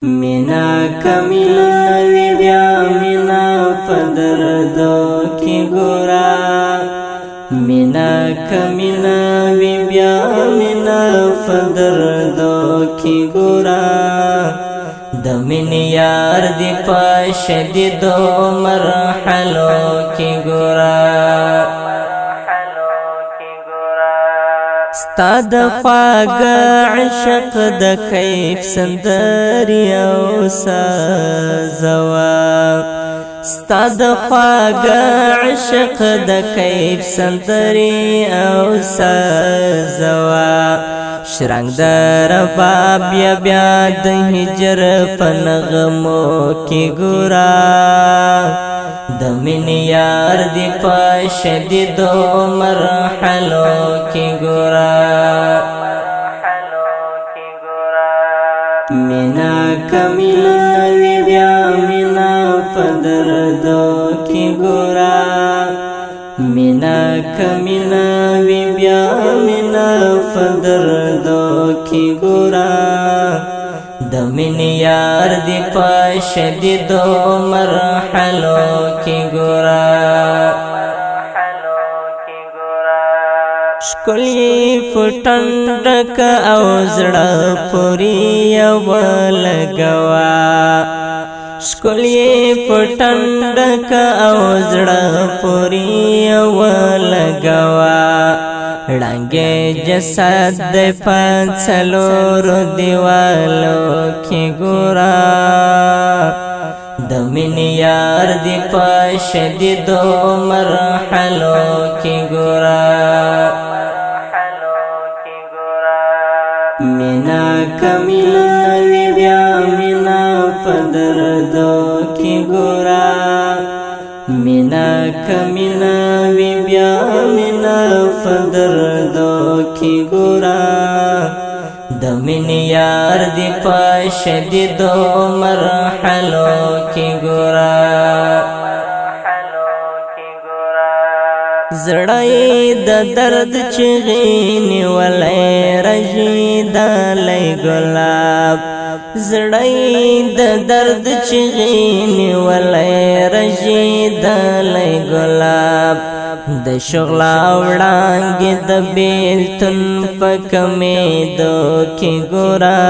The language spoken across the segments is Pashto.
مینا کمیلا وی بیا مینا فدردو کی ګورا مینا کمیلا وی بیا مینا فدردو کی ګورا د مين یار دی پاش دی دو مرحلو کی ګورا ستا د خواږ عشق د کیف سندري او سازوا ستا د خواږ عشق د کیف سندري او سازوا شرنګ در باب بیا د هجر پنغمو کی ګورا د مين یار دی پاش دی دو مرحلو کی ګورا مینا کمیلا وی بیا مینا فدردو کی ګورا مینا کمیلا وی بیا مینا فدردو کی ګورا د مين یار دی پاش دی دو مرحلو کی ګورا شکلی فټنډک او زړه پوری ولګوا شکلی فټنډک او زړه پوری ولګوا ړنګې جسد د پڅلور دیوالو کې ګورا د مين یار دی پاش دی دو مرحلو کې ګورا مینا کمیلا وی بیا مینا فدردو کې ګورا مینا کمیلا وی بیا مینا فدردو کی ګورا د مين یار دی پاش دی دو مرحلو کی ګورا زړای د درد چغینی ولای رژی د لای ګلاب زړای د درد چغینی ولای رژی د لای ګلاب د شغلا وړانګې د بیلتون پکمې دو کې ګورا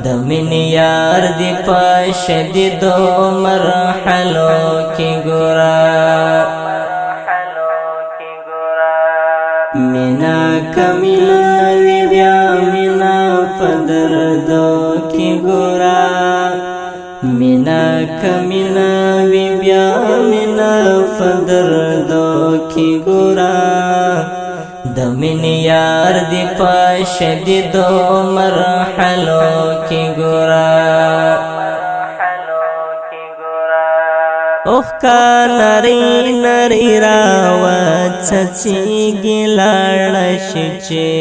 د مين یار دی پاش دی دو مرحلو کې ګورا مینا کمیلا وی بیا مینا فدردو کی ګورا مینا کمیلا وی بیا مینا فدردو کی ګورا د مين یار دی پاش دی دو مرحلو کی ګورا اوخ کا نری نری راوت چچی گلاړ شچې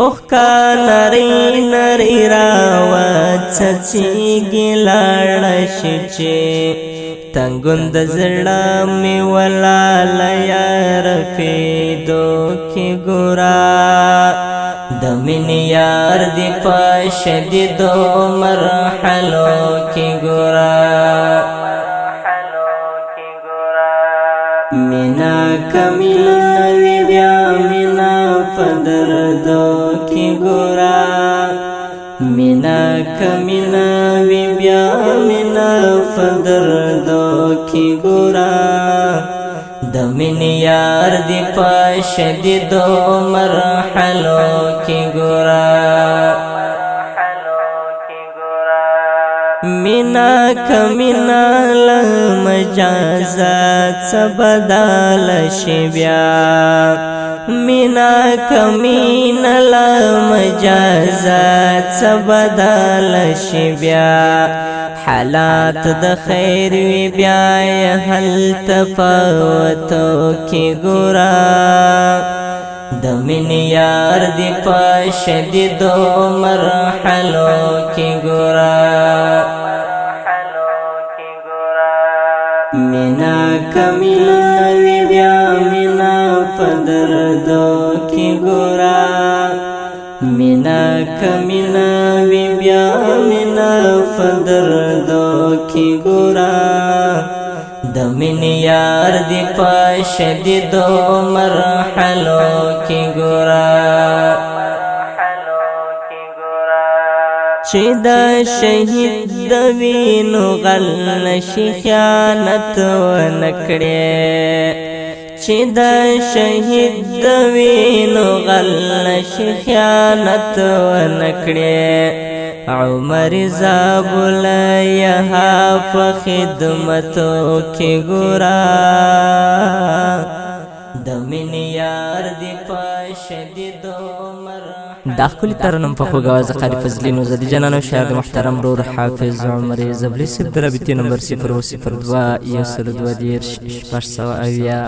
اوخ کا نری نری راوت چچی گلاړ شچې تنګوند زړه می ولا لار فیدو کی ګورا د مين یار دی پاش دی دو مرحلو کی ګورا مینا کمیلا وی بیا مینا فدردو کی ګورا مینا کمیلا وی بیا مینا فدردو کی ګورا د مين یار دی پاش دی دو مرحلو کی ګورا مینا کمینا لمجازات سبدال شبیا مینا کمینا لمجازات سبدال شبیا حالات د خیر وی بیا هل تفاوتو کی ګورا د مين یار دی پاش دی دو مرحلو کی ګورا مینا کمیلا وی بیا مینا فدردو کی ګورا مینا کمینا وی بیا مینا فدردو کی ګورا د مين یار دی په شدیدو مرحلو کی ګورا چې دا شهید د وینو غل نشي خیانت ونکړي چې دا شهید د وینو غل نشي خیانت ونکړي عمر زابل یها په خدمتو کې ګورا د مين یار دی په شدیدو دا خپل ترنم په خوږه آواز قاری فضلي نوزدي جانانو شاعر د محترم رور حافظ عمر زبلی صاحب د رابطې نمبر 002 102 10 6 اویا